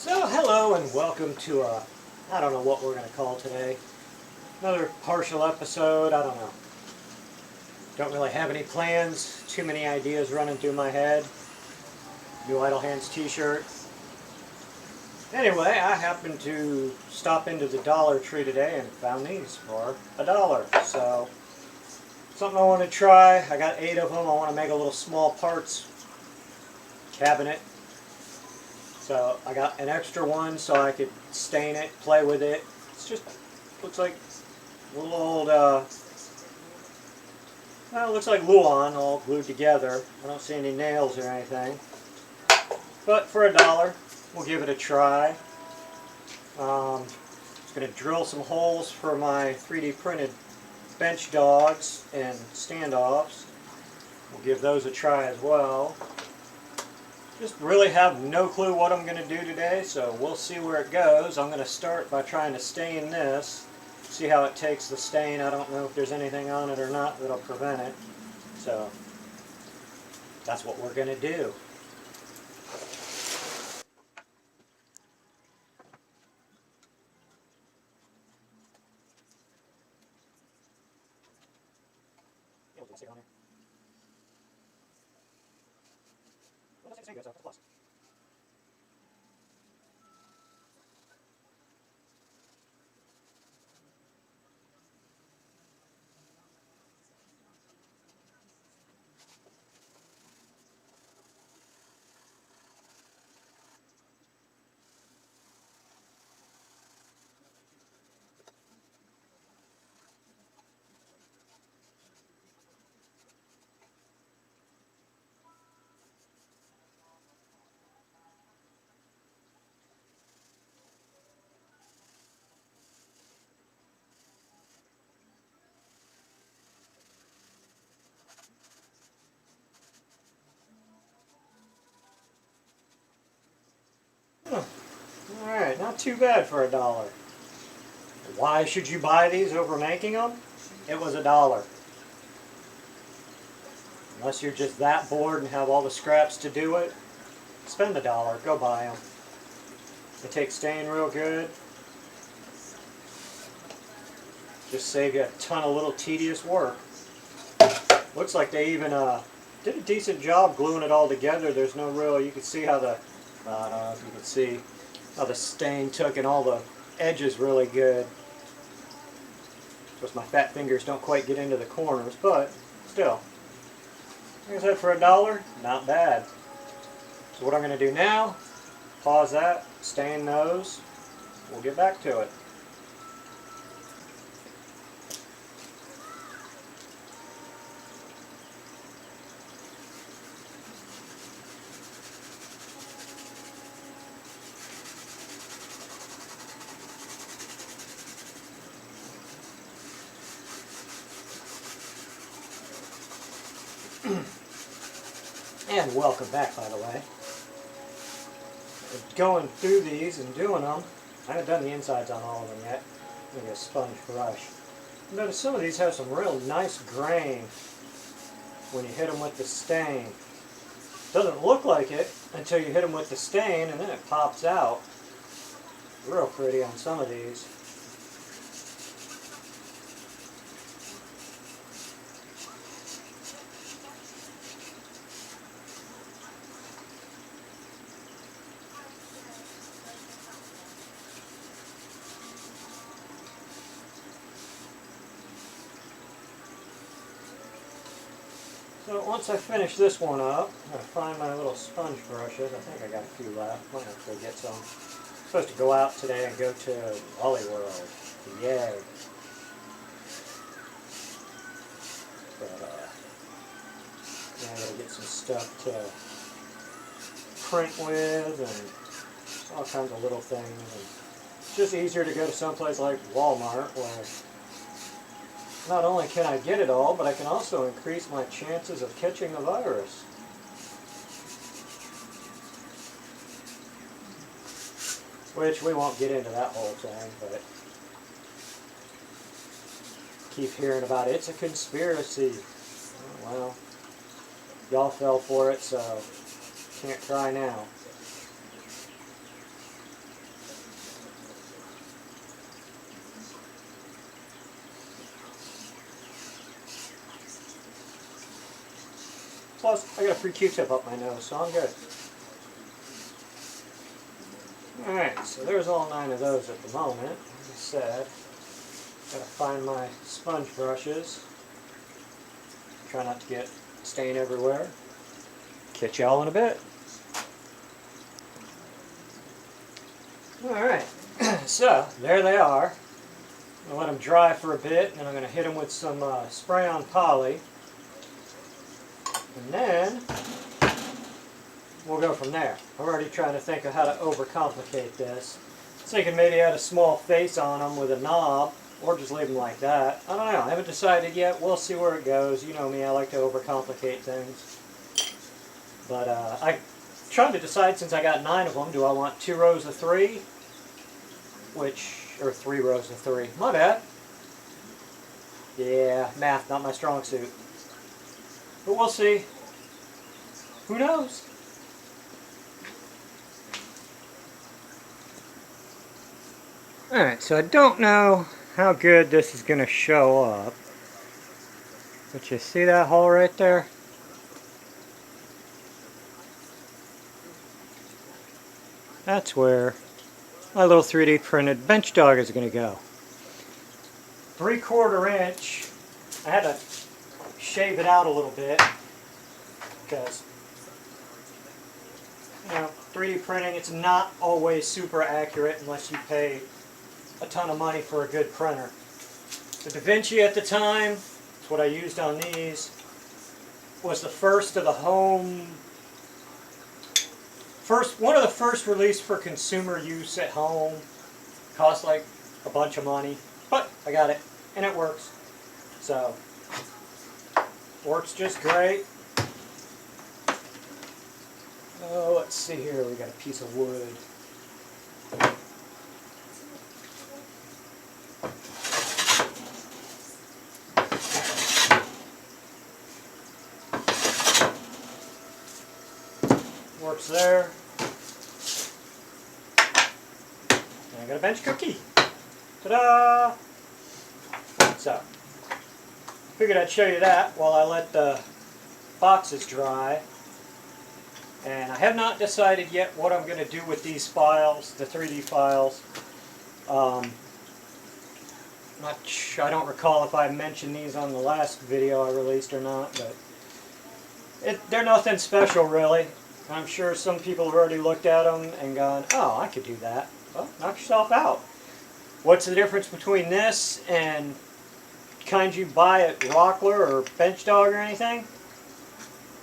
So hello and welcome to I don't know what we're going to call today. Another partial episode, I don't know. Don't really have any plans, too many ideas running through my head. New Idle Hands t-shirt. Anyway, I happened to stop into the Dollar Tree today and found these for $1. So, something I want to try. I got 8 of them. I want to make a little small parts cabinet. So I got an extra one so I could stain it, play with it. It's just, looks like a little old, well, it looks like Luan all glued together. I don't see any nails or anything. But for $1, we'll give it a try. Just going to drill some holes for my 3D printed bench dogs and standoffs. We'll give those a try as well. Just really have no clue what I'm going to do today, so we'll see where it goes. I'm going to start by trying to stain this, see how it takes the stain. I don't know if there's anything on it or not that'll prevent it. So that's what we're going to do. Alright, not too bad for $1. Why should you buy these over making them? It was $1. Unless you're just that bored and have all the scraps to do it, spend $1, go buy them. They take stain real good. Just save you a ton of little tedious work. Looks like they even did a decent job gluing it all together. There's no real, you can see how the, I don't know if you can see how the stain took and all the edges really good. Of course my fat fingers don't quite get into the corners, but still. Like I said, for $1, not bad. So what I'm going to do now, pause that, stain those, we'll get back to it. And welcome back, by the way. Going through these and doing them, I haven't done the insides on all of them yet. Maybe a sponge brush. Notice some of these have some real nice grain when you hit them with the stain. Doesn't look like it until you hit them with the stain, and then it pops out. Real pretty on some of these. So once I finish this one up, I'm going to find my little sponge brushes. I think I got a few left. Might actually get some. I'm supposed to go out today and go to Wally World. Yay. But now I got to get some stuff to print with and all kinds of little things. And it's just easier to go to someplace like Walmart where not only can I get it all, but I can also increase my chances of catching the virus. Which we won't get into that whole thing, but keep hearing about it. It's a conspiracy. Oh, well, y'all fell for it, so can't cry now. Plus, I got a free Q-tip up my nose, so I'm good. Alright, so there's all 9 of those at the moment. Like I said, gotta find my sponge brushes. Try not to get stain everywhere. Catch y'all in a bit. Alright, so there they are. I'm going to let them dry for a bit, and then I'm going to hit them with some spray-on poly. And then we'll go from there. I'm already trying to think of how to overcomplicate this. So you can maybe add a small face on them with a knob, or just leave them like that. I don't know. I haven't decided yet. We'll see where it goes. You know me, I like to overcomplicate things. But I'm trying to decide, since I got 9 of them, do I want 2 rows of 3? Or 3 rows of 3. My bad. Yeah, math, not my strong suit. But we'll see. Who knows? Alright, so I don't know how good this is going to show up. But you see that hole right there? That's where my little 3D printed bench dog is going to go. 3/4 inch. I had to shave it out a little bit because, you know, 3D printing, it's not always super accurate unless you pay a ton of money for a good printer. The Da Vinci at the time, that's what I used on these, was the first of the home. One of the first released for consumer use at home. Cost like a bunch of money, but I got it, and it works. So, works just great. Oh, let's see here, we got a piece of wood. Works there. And I got a bench cookie. Ta-da! So, figured I'd show you that while I let the boxes dry. And I have not decided yet what I'm going to do with these files, the 3D files. I don't recall if I mentioned these on the last video I released or not, but they're nothing special really. I'm sure some people have already looked at them and gone, oh, I could do that. Well, knock yourself out. What's the difference between this and kind you buy at Rockler or Bench Dog or anything?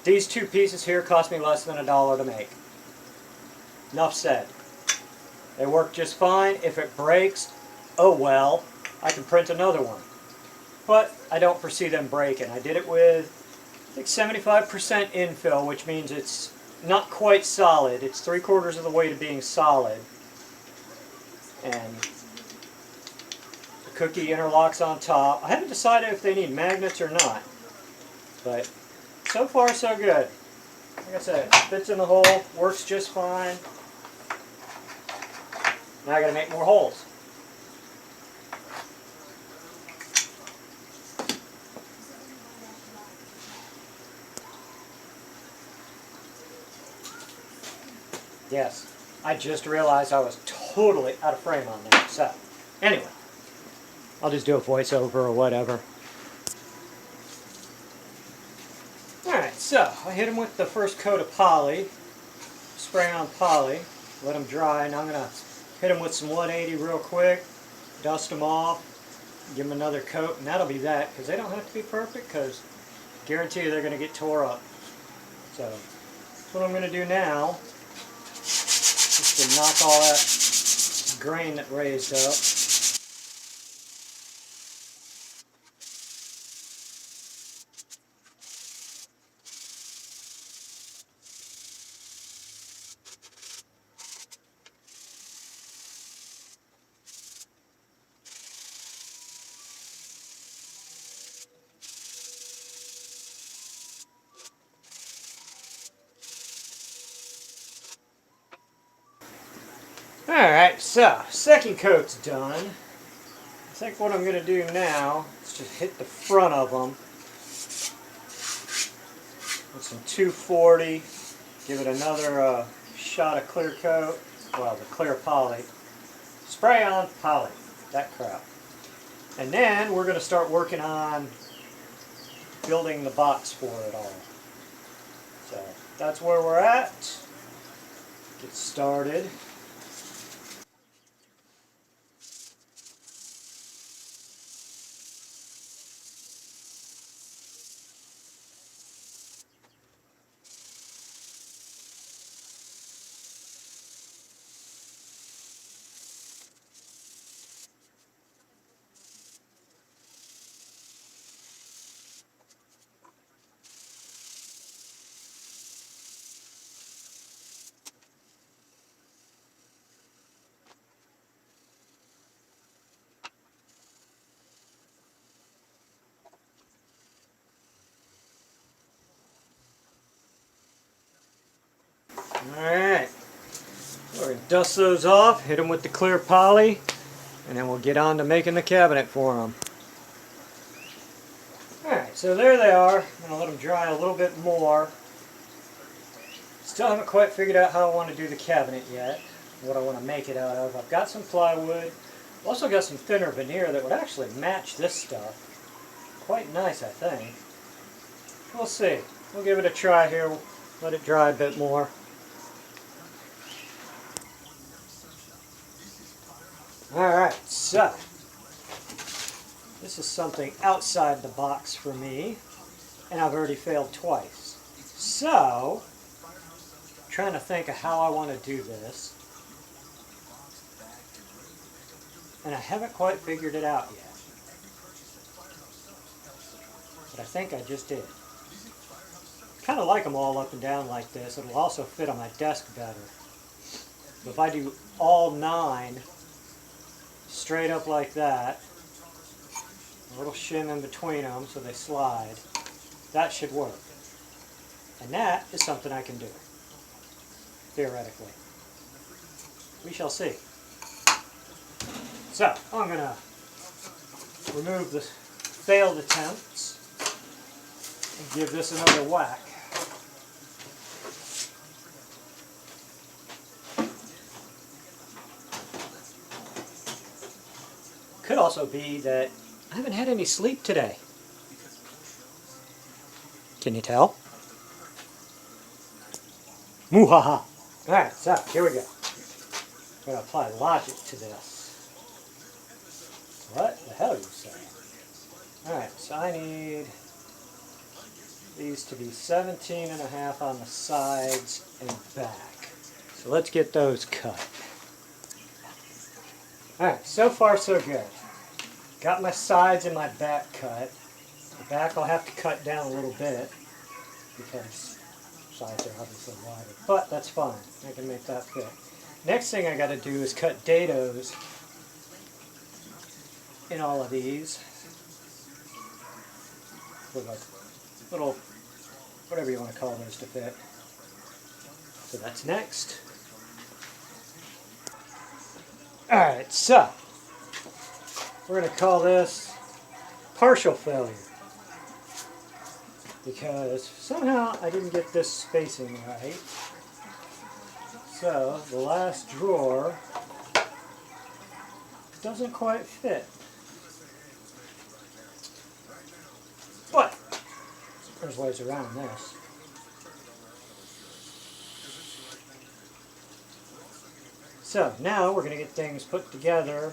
These 2 pieces here cost me less than $1 to make. Enough said. They work just fine. If it breaks, oh well, I can print another one. But I don't foresee them breaking. I did it with, I think, 75% infill, which means it's not quite solid. It's 3/4 of the way to being solid. And the cookie interlocks on top. I haven't decided if they need magnets or not. But so far so good. Like I said, it fits in the hole, works just fine. Now I gotta make more holes. Yes, I just realized I was totally out of frame on there. So, anyway, I'll just do a voiceover or whatever. Alright, so I hit them with the first coat of poly, spray on poly, let them dry. Now I'm going to hit them with some 180 real quick, dust them off, give them another coat, and that'll be that, because they don't have to be perfect, because I guarantee you they're going to get tore up. So, that's what I'm going to do now. To knock all that grain that raised up. Alright, so, second coat's done. I think what I'm going to do now is just hit the front of them with some 240. Give it another shot of clear coat, well, the clear poly. Spray on poly, that crap. And then we're going to start working on building the box for it all. So that's where we're at. Get started. Alright, we're going to dust those off, hit them with the clear poly, and then we'll get on to making the cabinet for them. Alright, so there they are. I'm going to let them dry a little bit more. Still haven't quite figured out how I want to do the cabinet yet, what I want to make it out of. I've got some plywood. I've also got some thinner veneer that would actually match this stuff. Quite nice, I think. We'll see. We'll give it a try here, let it dry a bit more. Alright, so this is something outside the box for me, and I've already failed twice. So, trying to think of how I want to do this, and I haven't quite figured it out yet. But I think I just did. Kind of like them all up and down like this. It'll also fit on my desk better. But if I do all 9 straight up like that, a little shim in between them so they slide, that should work. And that is something I can do, theoretically. We shall see. So, I'm going to remove the failed attempts and give this another whack. Could also be that I haven't had any sleep today. Can you tell? Muhaha! Alright, so here we go. I'm going to apply logic to this. What the hell are you saying? Alright, so I need these to be 17.5 on the sides and back. So let's get those cut. Alright, so far so good. Got my sides and my back cut. The back I'll have to cut down a little bit because sides are obviously wider, but that's fine. I can make that fit. Next thing I got to do is cut dados in all of these with a little, whatever you want to call those to fit. So that's next. Alright, so we're going to call this partial failure because somehow I didn't get this spacing right. So the last drawer doesn't quite fit. But there's ways around this. So now we're going to get things put together,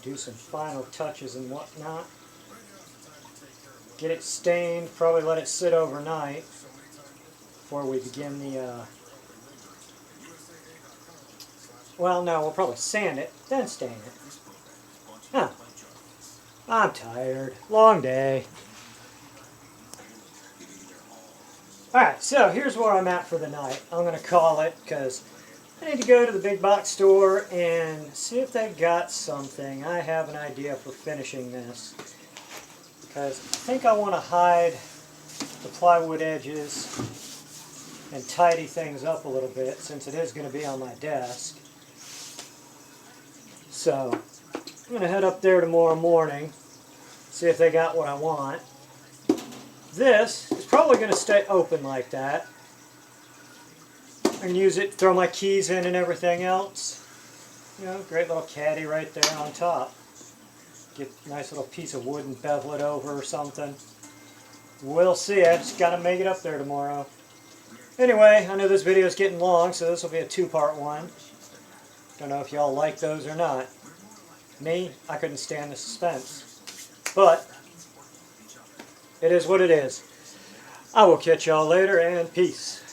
do some final touches and whatnot, get it stained, probably let it sit overnight before we begin the, well no, we'll probably sand it, then stain it. Huh. I'm tired. Long day. Alright, so here's where I'm at for the night. I'm going to call it because I need to go to the big box store and see if they got something. I have an idea for finishing this because I think I want to hide the plywood edges and tidy things up a little bit since it is going to be on my desk. So I'm going to head up there tomorrow morning, see if they got what I want. This is probably going to stay open like that. I can use it, throw my keys in and everything else. You know, great little caddy right there on top. Get a nice little piece of wood and bevel it over or something. We'll see. I just got to make it up there tomorrow. Anyway, I know this video is getting long, so this will be a two-part one. Don't know if y'all like those or not. Me, I couldn't stand the suspense. But it is what it is. I will catch y'all later, and peace.